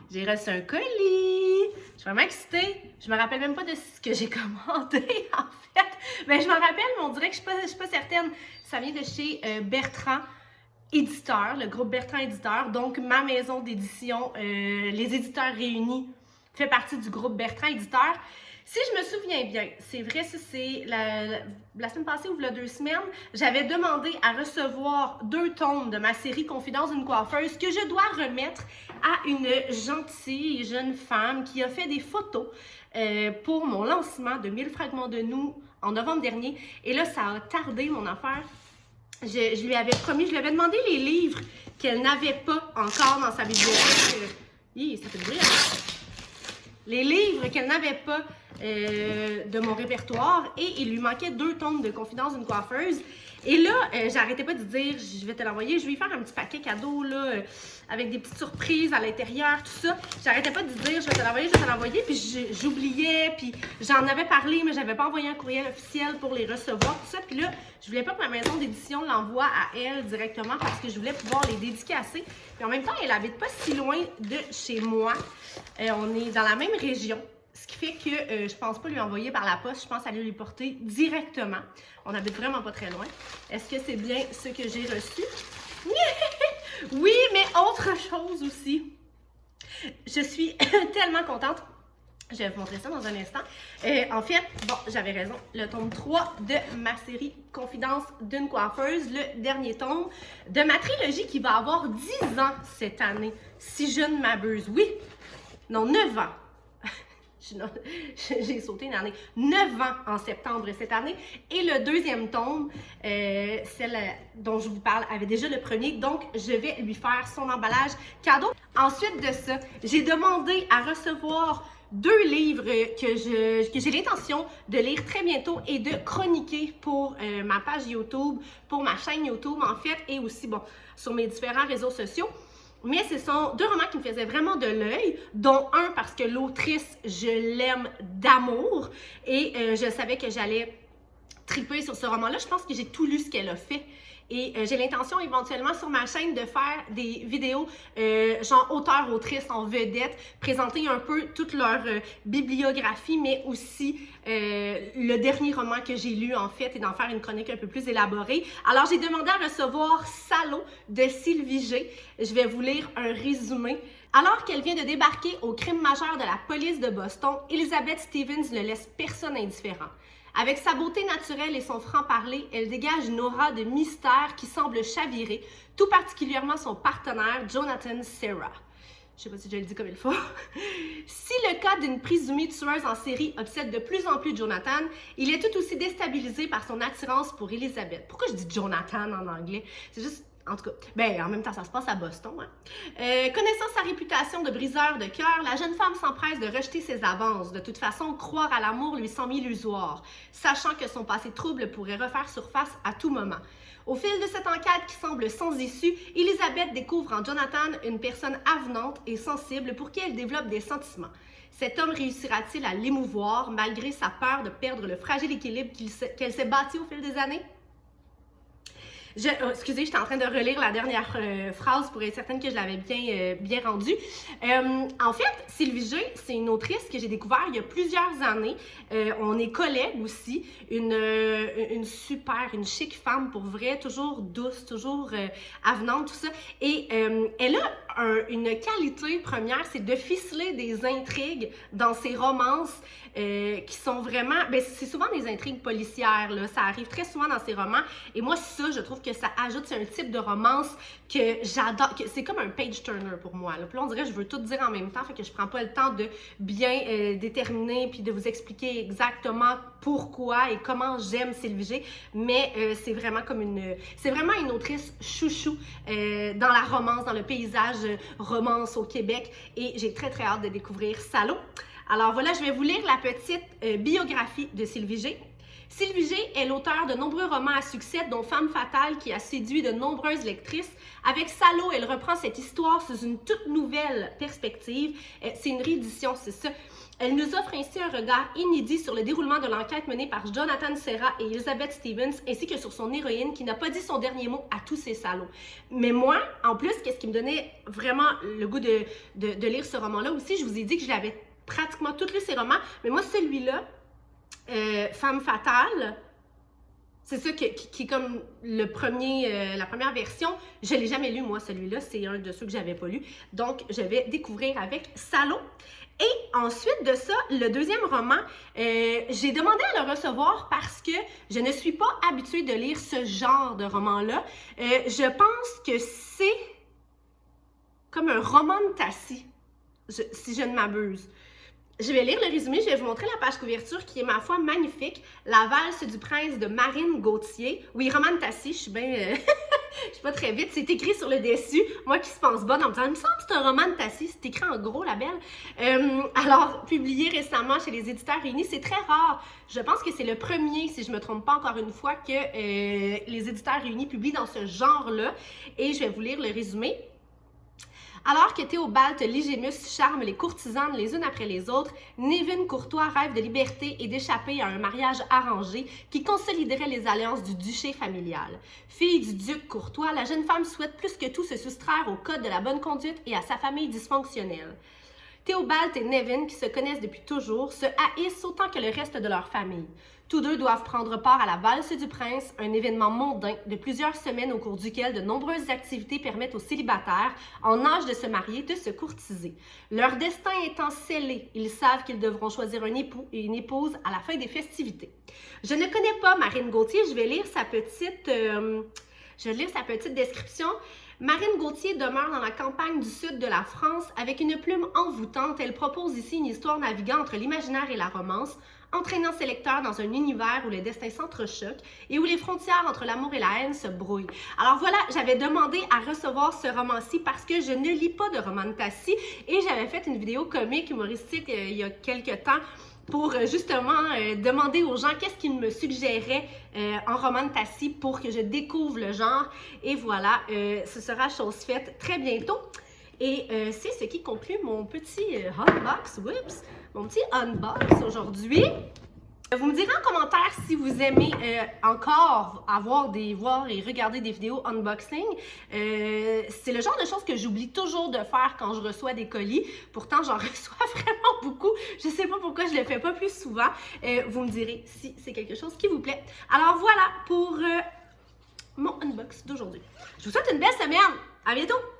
J'ai reçu un colis! Je suis vraiment excitée. Je me rappelle même pas de ce que j'ai commandé, en fait. Mais je m'en rappelle, mais on dirait que je suis pas certaine. Ça vient de chez Bertrand Éditeur, le groupe Bertrand Éditeur. Donc, ma maison d'édition, les éditeurs réunis, fait partie du groupe Bertrand Éditeur. Si je me souviens bien, c'est vrai, ça c'est la semaine passée ou il y a 2 semaines, j'avais demandé à recevoir 2 tomes de ma série Confidence d'une coiffeuse que je dois remettre à une gentille jeune femme qui a fait des photos pour mon lancement de 1000 fragments de nous en novembre dernier. Et là, ça a tardé mon affaire. Je lui avais promis, je lui avais demandé les livres qu'elle n'avait pas encore dans sa bibliothèque. Ça fait du bruit, hein? Les livres qu'elle n'avait pas de mon répertoire et il lui manquait 2 tomes de Confidence d'une coiffeuse. Et là, j'arrêtais pas de dire, je vais te l'envoyer, je vais lui faire un petit paquet cadeau là, avec des petites surprises à l'intérieur, tout ça. J'arrêtais pas de dire, je vais te l'envoyer, je vais te l'envoyer, puis j'oubliais, puis j'en avais parlé, mais j'avais pas envoyé un courriel officiel pour les recevoir, tout ça. Puis là, je voulais pas que ma maison d'édition l'envoie à elle directement parce que je voulais pouvoir les dédicacer. Puis en même temps, elle habite pas si loin de chez moi. On est dans la même région. Ce qui fait que je pense pas lui envoyer par la poste, je pense aller lui porter directement. On habite vraiment pas très loin. Est-ce que c'est bien ce que j'ai reçu? Oui, mais autre chose aussi. Je suis tellement contente. Je vais vous montrer ça dans un instant. En fait, bon, j'avais raison. Le tome 3 de ma série Confidence d'une coiffeuse, le dernier tome de ma trilogie qui va avoir 10 ans cette année, si je ne m'abuse. Oui, non, 9 ans. J'ai sauté une année. 9 ans en septembre cette année. Et le deuxième tome, celle dont je vous parle, avait déjà le premier. Donc, je vais lui faire son emballage cadeau. Ensuite de ça, j'ai demandé à recevoir 2 livres que j'ai l'intention de lire très bientôt et de chroniquer pour ma page YouTube, pour ma chaîne YouTube en fait, et aussi, bon, sur mes différents réseaux sociaux. Mais ce sont 2 romans qui me faisaient vraiment de l'œil, dont un parce que l'autrice, je l'aime d'amour et je savais que j'allais triper sur ce roman-là. Je pense que j'ai tout lu ce qu'elle a fait. Et j'ai l'intention éventuellement sur ma chaîne de faire des vidéos genre auteur-autrice en vedette, présenter un peu toute leur bibliographie, mais aussi le dernier roman que j'ai lu en fait et d'en faire une chronique un peu plus élaborée. Alors j'ai demandé à recevoir Salaud de Sylvie G. Je vais vous lire un résumé. Alors qu'elle vient de débarquer au crime majeur de la police de Boston, Elizabeth Stevens ne laisse personne indifférent. Avec sa beauté naturelle et son franc-parler, elle dégage une aura de mystère qui semble chavirer, tout particulièrement son partenaire, Jonathan Serra. Je sais pas si je le dis comme il faut. Si le cas d'une présumée tueuse en série obsède de plus en plus Jonathan, il est tout aussi déstabilisé par son attirance pour Elizabeth. Pourquoi je dis Jonathan en anglais? C'est juste... En tout cas, ben, en même temps, ça se passe à Boston. Hein? Connaissant sa réputation de briseur de cœur, la jeune femme s'empresse de rejeter ses avances. De toute façon, croire à l'amour lui semble illusoire, sachant que son passé trouble pourrait refaire surface à tout moment. Au fil de cette enquête qui semble sans issue, Elizabeth découvre en Jonathan une personne avenante et sensible pour qui elle développe des sentiments. Cet homme réussira-t-il à l'émouvoir malgré sa peur de perdre le fragile équilibre qu'elle s'est bâti au fil des années? Excusez, j'étais en train de relire la dernière phrase pour être certaine que je l'avais bien rendue. En fait, Sylvie G, c'est une autrice que j'ai découvert il y a plusieurs années. On est collègues aussi. Une chic femme pour vrai, toujours douce, toujours avenante, tout ça. Et elle a une qualité première, c'est de ficeler des intrigues dans ses romances qui sont vraiment... Ben, c'est souvent des intrigues policières, là. Ça arrive très souvent dans ses romans. Et moi, ça, je trouve que ça ajoute, c'est un type de romance que j'adore. C'est comme un page-turner pour moi, là. Puis là, on dirait que je veux tout dire en même temps, fait que je prends pas le temps de bien déterminer puis de vous expliquer exactement pourquoi et comment j'aime Sylvie G. Mais c'est vraiment comme c'est vraiment une autrice chouchou dans la romance, dans le paysage romance au Québec. Et j'ai très, très hâte de découvrir Salaud. Alors voilà, je vais vous lire la petite biographie de Sylvie G. Sylvie G est l'auteure de nombreux romans à succès, dont Femme fatale qui a séduit de nombreuses lectrices. Avec Salaud, elle reprend cette histoire sous une toute nouvelle perspective. C'est une réédition, c'est ça. Elle nous offre ainsi un regard inédit sur le déroulement de l'enquête menée par Jonathan Serra et Elizabeth Stevens, ainsi que sur son héroïne qui n'a pas dit son dernier mot à tous ces salauds. Mais moi, en plus, qu'est-ce qui me donnait vraiment le goût de lire ce roman-là aussi, je vous ai dit que je l'avais pratiquement tous lu ces romans, mais moi, celui-là, Femme fatale, c'est ça qui est comme la première version. Je ne l'ai jamais lu, moi, celui-là. C'est un de ceux que je n'avais pas lu. Donc, je vais découvrir avec Salaud. Et ensuite de ça, le deuxième roman, j'ai demandé à le recevoir parce que je ne suis pas habituée de lire ce genre de roman-là. Je pense que c'est comme un roman de Tassi, si je ne m'abuse. Je vais lire le résumé, je vais vous montrer la page couverture qui est, ma foi, magnifique. La valse du prince de Marine Gauthier. Oui, roman de Tassi, je suis bien... je suis pas très vite, c'est écrit sur le dessus. Moi qui se pense bonne en me disant, il me semble que c'est un roman de Tassi, c'est écrit en gros, la belle. Alors, publié récemment chez les éditeurs réunis, c'est très rare. Je pense que c'est le premier, si je me trompe pas encore une fois, que les éditeurs réunis publient dans ce genre-là. Et je vais vous lire le résumé. Alors que Théobald Ligémus charme les courtisanes les unes après les autres, Nevin Courtois rêve de liberté et d'échapper à un mariage arrangé qui consoliderait les alliances du duché familial. Fille du duc Courtois, la jeune femme souhaite plus que tout se soustraire au code de la bonne conduite et à sa famille dysfonctionnelle. Théobald et Nevin, qui se connaissent depuis toujours, se haïssent autant que le reste de leur famille. Tous deux doivent prendre part à la valse du prince, un événement mondain de plusieurs semaines au cours duquel de nombreuses activités permettent aux célibataires, en âge de se marier, de se courtiser. Leur destin étant scellé, ils savent qu'ils devront choisir un époux et une épouse à la fin des festivités. Je ne connais pas Marine Gauthier, je vais lire sa petite description. Marine Gauthier demeure dans la campagne du sud de la France. Avec une plume envoûtante, elle propose ici une histoire naviguant entre l'imaginaire et la romance, entraînant ses lecteurs dans un univers où les destins s'entrechoquent et où les frontières entre l'amour et la haine se brouillent. Alors voilà, j'avais demandé à recevoir ce roman-ci parce que je ne lis pas de roman de Tassi et j'avais fait une vidéo comique humoristique il y a quelques temps pour justement demander aux gens qu'est-ce qu'ils me suggéraient en roman de Tassi pour que je découvre le genre. Et voilà, ce sera chose faite très bientôt. Et c'est ce qui conclut mon petit unbox aujourd'hui. Vous me direz en commentaire si vous aimez encore voir et regarder des vidéos unboxing. C'est le genre de choses que j'oublie toujours de faire quand je reçois des colis. Pourtant, j'en reçois vraiment beaucoup. Je ne sais pas pourquoi je ne le fais pas plus souvent. Vous me direz si c'est quelque chose qui vous plaît. Alors voilà pour mon unbox d'aujourd'hui. Je vous souhaite une belle semaine. À bientôt!